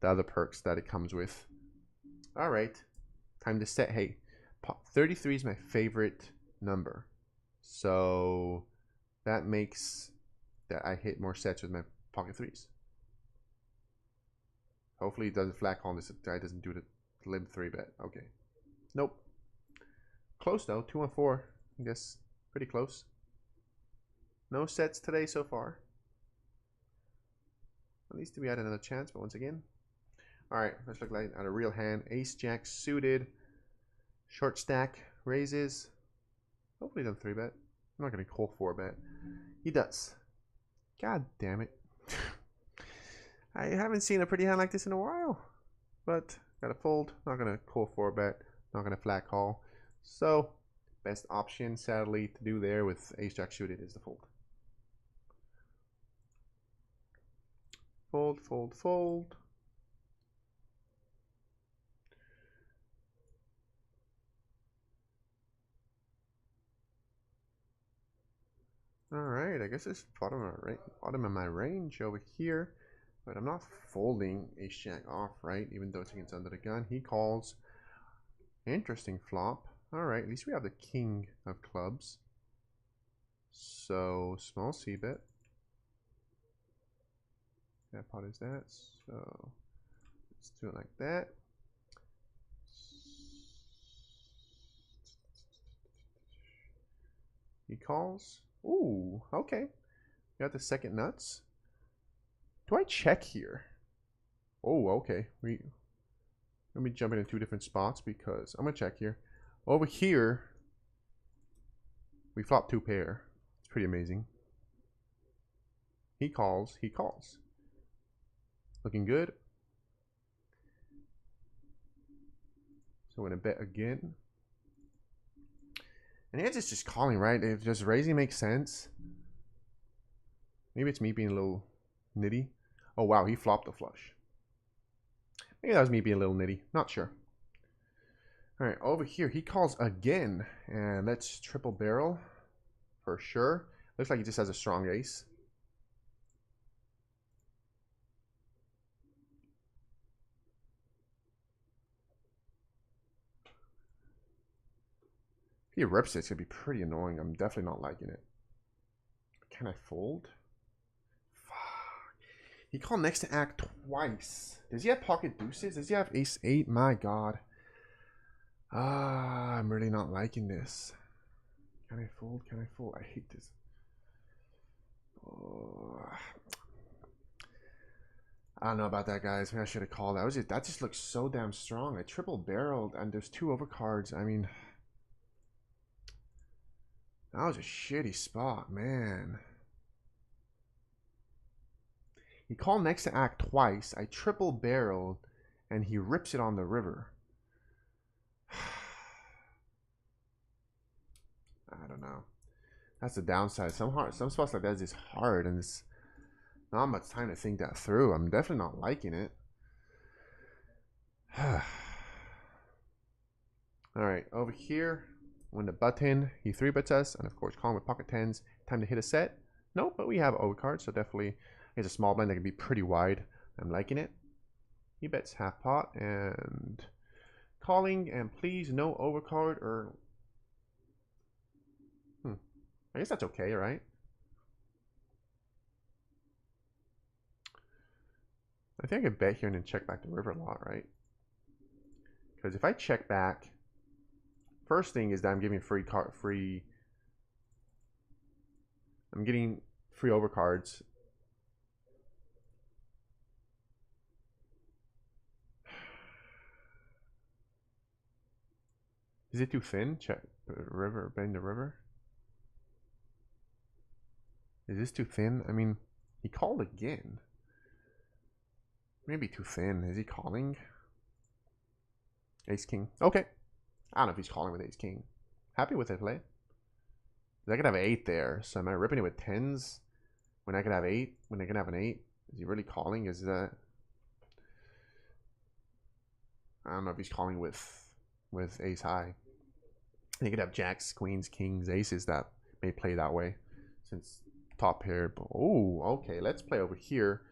S1: the other perks that it comes with. All right, time to set. Hey, 33 is my favorite number, so that makes that I hit more sets with my pocket threes. Hopefully it doesn't flat call. This guy doesn't do the limp 3-bet. Okay. Nope. Close though. 2 and 4. I guess pretty close. No sets today so far. At least we had another chance, but once again. Alright, let's look like at a real hand. Ace Jack suited. Short stack. Raises. Hopefully he doesn't 3-bet. I'm not going to call 4-bet. He does. God damn it. I haven't seen a pretty hand like this in a while. But gotta fold. Not gonna call 4-bet. Not gonna flat call. So best option, sadly, to do there with ace jack suited is the fold. Fold, fold, fold. All right, I guess it's bottom of my range over here. But I'm not folding ace jack off, right? Even though it's against under the gun. He calls. Interesting flop. All right, at least we have the king of clubs. So small c-bet. That pot is that. So let's do it like that. He calls. Ooh, okay. Got the second nuts. Do I check here? Oh, okay. Let me jump in 2 different spots because I'm gonna check here. Over here, we flop 2 pair. It's pretty amazing. He calls. He calls. Looking good. So I'm gonna bet again. And it's just calling, right? If just raising makes sense. Maybe it's me being a little nitty. Oh wow, he flopped a flush. Maybe that was me being a little nitty. Not sure. All right, over here he calls again, and let's triple barrel for sure. Looks like he just has a strong ace. If he rips it, it's gonna be pretty annoying. I'm definitely not liking it. Can I fold? He called next to act twice. Does he have pocket deuces? Does he have ace 8? My god. I'm really not liking this. Can I fold? Can I fold? I hate this. Oh. I don't know about that, guys. Maybe I should have called. That just looks so damn strong. I triple barreled and there's 2 overcards. I mean, that was a shitty spot, man. He called next to act twice. I triple barreled and he rips it on the river. I don't know. That's the downside. Some spots like that is just hard and it's not much time to think that through. I'm definitely not liking it. All right, over here, when the button, he 3-bets us, and of course calling with pocket tens. Time to hit a set. No, but we have overcard, so definitely it's a small blind that can be pretty wide. I'm liking it. He bets half pot and calling, and please no overcard or I guess that's okay, right? I think I could bet here and then check back the river a lot, right? Because if I check back, first thing is that I'm giving I'm getting free overcards. Is it too thin? Check the river, bang the river. Is this too thin? I mean, he called again. Maybe too thin. Is he calling? Ace King. Okay. I don't know if he's calling with Ace King. Happy with it play. I could have 8 there. So am I ripping it with 10s when I could have 8? When I can have an 8? Is he really calling? Is that... I don't know if he's calling with Ace High. He could have Jacks, Queens, Kings, Aces that may play that way. Since top pair. Oh, okay. Let's play over here.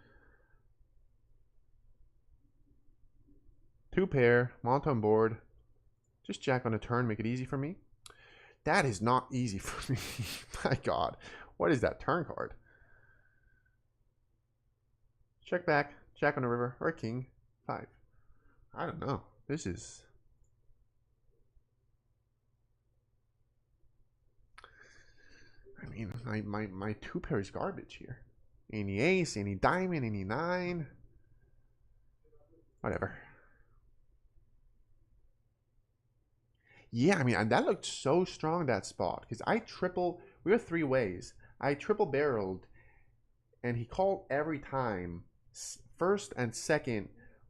S1: 2 pair. Monotone board. Just jack on a turn. Make it easy for me. That is not easy for me. My God. What is that turn card? Check back. Jack on the river. Or king. 5. I don't know. This is... I mean, my 2 pair is garbage here. Any ace, any diamond, any 9. Whatever. Yeah, I mean, that looked so strong, that spot. Because we were 3 ways. I triple barreled, and he called every time. First and second,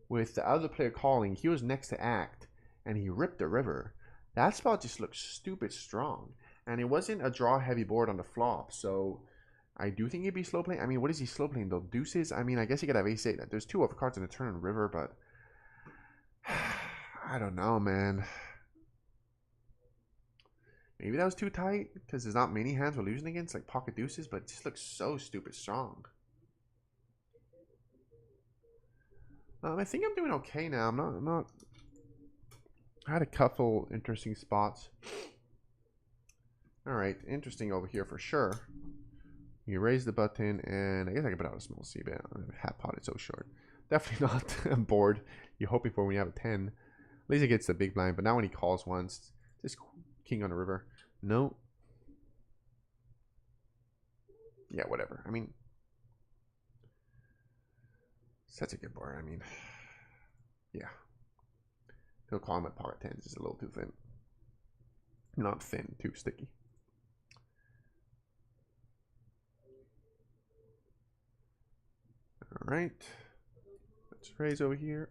S1: with the other player calling, he was next to act, and he ripped the river. That spot just looked stupid strong. And it wasn't a draw heavy board on the flop, so I do think he'd be slow playing. I mean, what is he slow playing though? Deuces? I mean, I guess he could have ace 8. There's 2 overcards in the turn on river, but I don't know, man. Maybe that was too tight because there's not many hands we're losing against, like pocket deuces, but it just looks so stupid strong. I think I'm doing okay now. I'm not. I had a couple interesting spots. All right, interesting over here for sure. You raise the button, and I guess I can put out a small c-bet. Hat pot is so short. Definitely not bored. You're hoping for when you have a 10. At least it gets the big blind, but now when he calls once, just king on the river. No. Yeah, whatever. I mean, such a good board. I mean, yeah. He'll call him at pocket 10s. Just a little too thin. Not thin, too sticky. All right. Let's raise over here.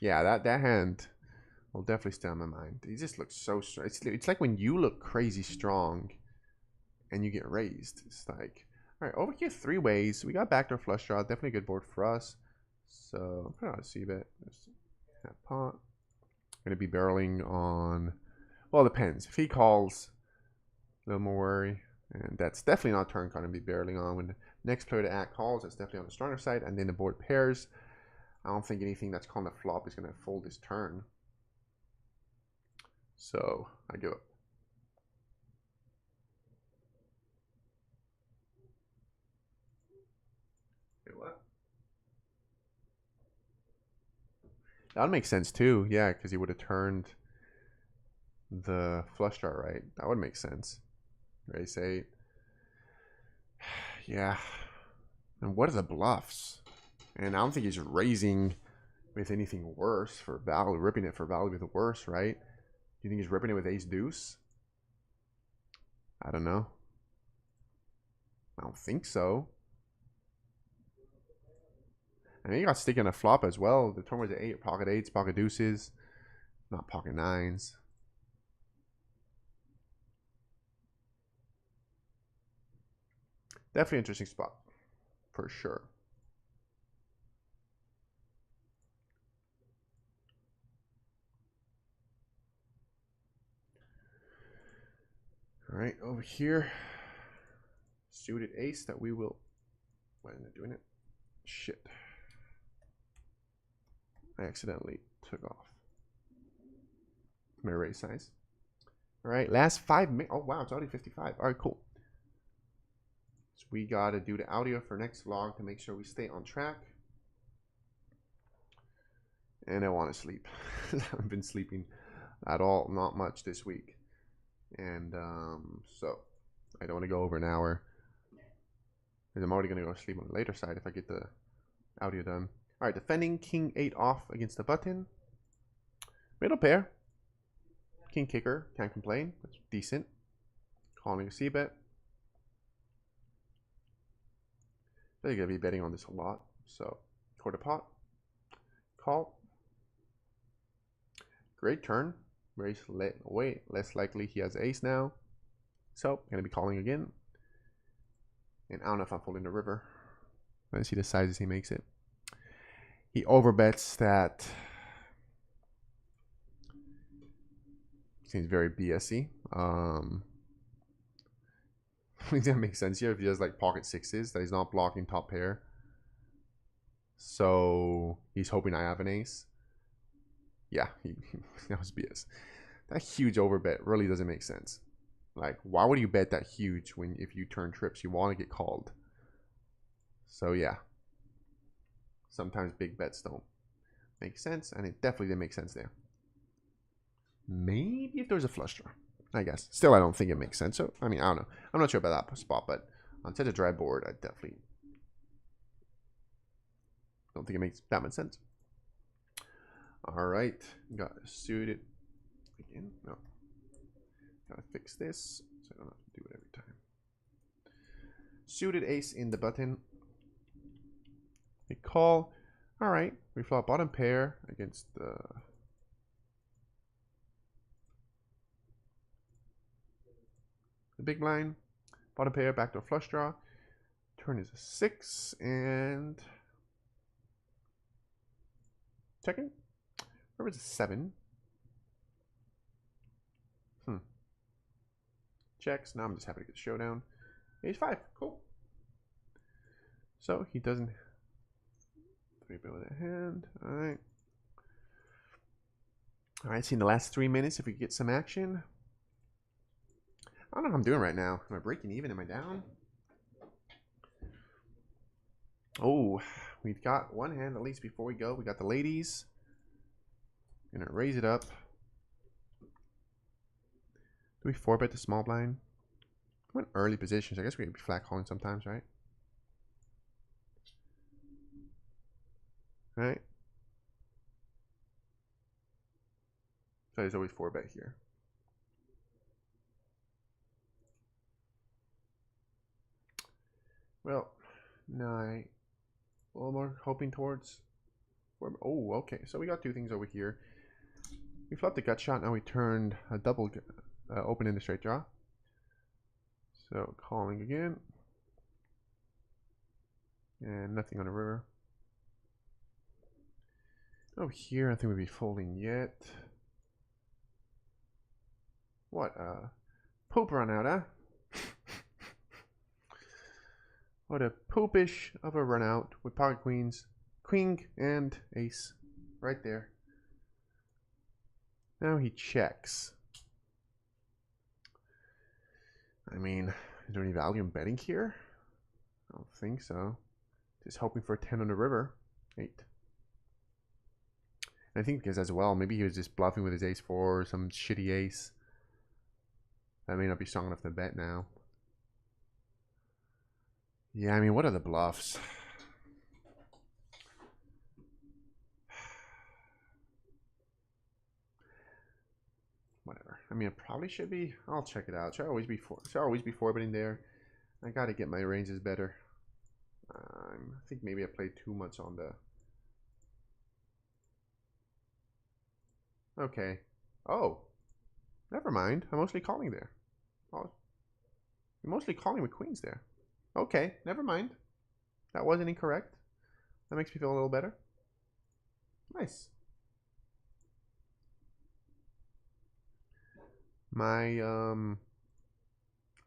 S1: Yeah, that hand will definitely stay on my mind. He just looks so strong. It's like when you look crazy strong and you get raised. It's like, all right, over here 3 ways. We got backdoor flush draw. Definitely a good board for us. So put out a c-bet. That pot. Going to be barreling on, well, it depends. If he calls, a little more worry. And that's definitely not turn card to be barreling on. When the next player to act calls, that's definitely on the stronger side. And then the board pairs. I don't think anything that's calling a flop is going to fold this turn. So I give up. Wait, what? That would make sense too. Yeah, because he would have turned the flush draw right. That would make sense. Raise 8. Yeah. And what are the bluffs? And I don't think he's raising with anything worse for value, ripping it for value with the worse, right? Do you think he's ripping it with ace deuce? I don't know. I don't think so. And he got stick in a flop as well. The turn was 8, pocket 8s, pocket deuces, not pocket 9s. Definitely interesting spot, for sure. All right, over here, suited ace that we will. Why isn't it doing it? Shit. I accidentally took off my raise size. All right, last 5 minutes. Oh, wow, it's already 55. All right, cool. So we got to do the audio for next vlog to make sure we stay on track. And I want to sleep. I haven't been sleeping at all, not much this week. And so I don't want to go over an hour. Because I'm already going to go sleep on the later side if I get the audio done. All right, defending king 8 off against the button. Middle pair. King kicker, can't complain. That's decent. Calling a c-bet. They're going to be betting on this a lot. So, quarter pot. Call. Great turn. Way less likely he has ace now. So, going to be calling again. And I don't know if I'm folding the river. Let's see the sizes he makes it. He overbets that. Seems very BS-y. I think that makes sense here if he has like pocket sixes that he's not blocking top pair. So he's hoping I have an ace. Yeah, that was BS. That huge overbet really doesn't make sense. Like, why would you bet that huge when if you turn trips, you want to get called? So yeah, sometimes big bets don't make sense, and it definitely didn't make sense there. Maybe if there's a flush draw, I guess. Still, I don't think it makes sense. So, I mean, I don't know. I'm not sure about that spot, but on such a dry board, I definitely don't think it makes that much sense. All right. Got suited again. No. Gotta fix this so I don't have to do it every time. Suited ace in the button. We call. All right. We flop bottom pair against the. Big blind, bottom pair, backdoor flush draw. Turn is a 6 and checking. River's a 7. Checks. Now I'm just happy to get the showdown. Ace 5. Cool. So he doesn't 3-bet with a hand. All right. All right. See in the last 3 minutes if we get some action. I don't know how I'm doing right now. Am I breaking even? Am I down? Oh, we've got one hand at least before we go. We got the ladies. Gonna raise it up. Do we 4-bet the small blind? We're in early positions. I guess we're gonna be flat calling sometimes, right? Right. So there's always 4-bet here. Well, no, a little more hoping towards. Oh, okay. So we got 2 things over here. We flopped the gut shot. Now we turned a double open in the straight draw. So calling again. And nothing on the river. Over here, I think we'd be folding yet. What? Poop run out, huh? What a poopish of a run out with pocket queens, queen and ace right there. Now he checks. I mean, is there any value in betting here? I don't think so. Just hoping for a 10 on the river. 8. And I think because as well, maybe he was just bluffing with his ace 4 or some shitty ace. That may not be strong enough to bet now. Yeah, I mean, what are the bluffs? Whatever. I mean, it probably should be. I'll check it out. Should always be 4-betting there. I got to get my ranges better. I think maybe I played too much on the. Okay. Oh, never mind. I'm mostly calling there. Oh, I'm mostly calling with queens there. Okay, never mind. That wasn't incorrect. That makes me feel a little better. Nice. My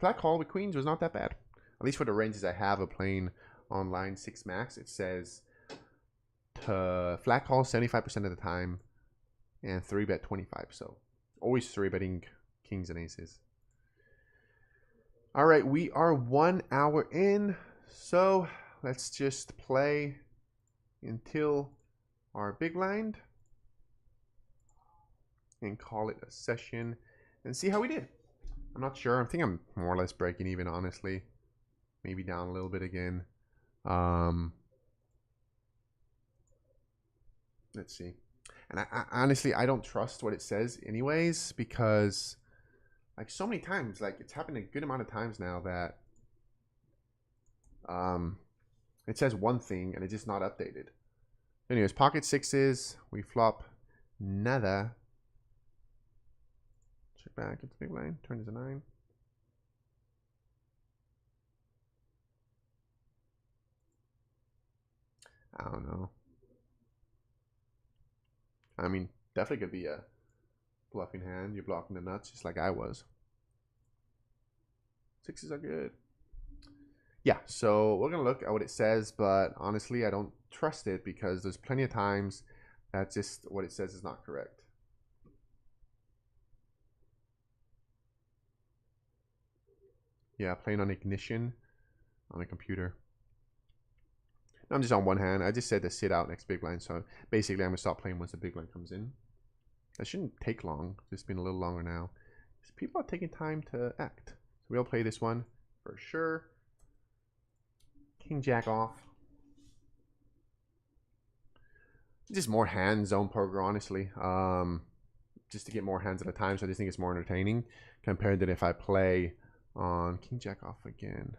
S1: flat call with queens was not that bad. At least for the ranges I have of playing online 6 max, it says to flat call 75% of the time and 3-bet 25. So always 3-betting kings and aces. All right, we are 1 hour in. So let's just play until our big blind and call it a session and see how we did. I'm not sure. I think I'm more or less breaking even, honestly. Maybe down a little bit again. Let's see. And I honestly, I don't trust what it says anyways, because like so many times, like it's happened a good amount of times now that it says one thing and it's just not updated. Anyways, pocket sixes, we flop nada. Check back, it's big line, turn is a 9. I don't know. I mean, definitely could be a bluffing hand. You're blocking the nuts just like I was. Sixes are good. Yeah, so we're going to look at what it says, but honestly, I don't trust it because there's plenty of times that just what it says is not correct. Yeah, playing on ignition on a computer. I'm just on one hand. I just said to sit out next big blind, so basically I'm going to stop playing once the big blind comes in. That shouldn't take long. It's been a little longer now. People are taking time to act. So we'll play this one for sure. King jack off. Just more hand zone poker, honestly. Just to get more hands at a time, so I just think it's more entertaining compared to if I play on king jack off again.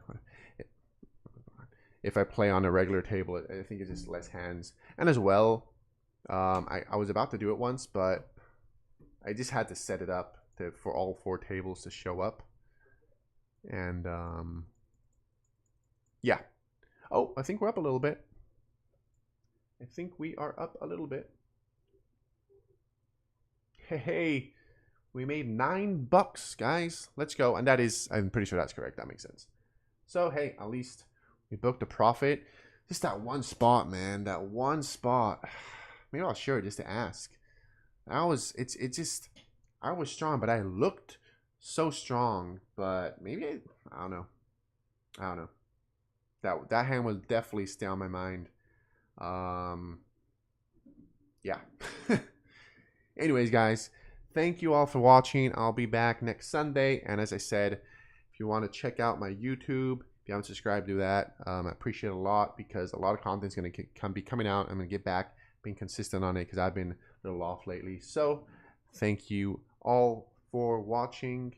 S1: If I play on a regular table, I think it's just less hands. And as well, I was about to do it once, but I just had to set it up for all 4 tables to show up. And yeah. Oh, I think we're up a little bit. I think we are up a little bit. Hey, we made $9, guys. Let's go. And that is, I'm pretty sure that's correct. That makes sense. So, hey, at least we booked a profit. Just that one spot, man. That one spot. Maybe I'll share it just to ask. I was strong, but I looked so strong. But maybe, I don't know. I don't know. That hand will definitely stay on my mind. Yeah. Anyways, guys, thank you all for watching. I'll be back next Sunday. And as I said, if you want to check out my YouTube, if you haven't subscribed, do that. I appreciate it a lot because a lot of content is going to be coming out. I'm going to get back being consistent on it because I've been a little off lately. So thank you all for watching.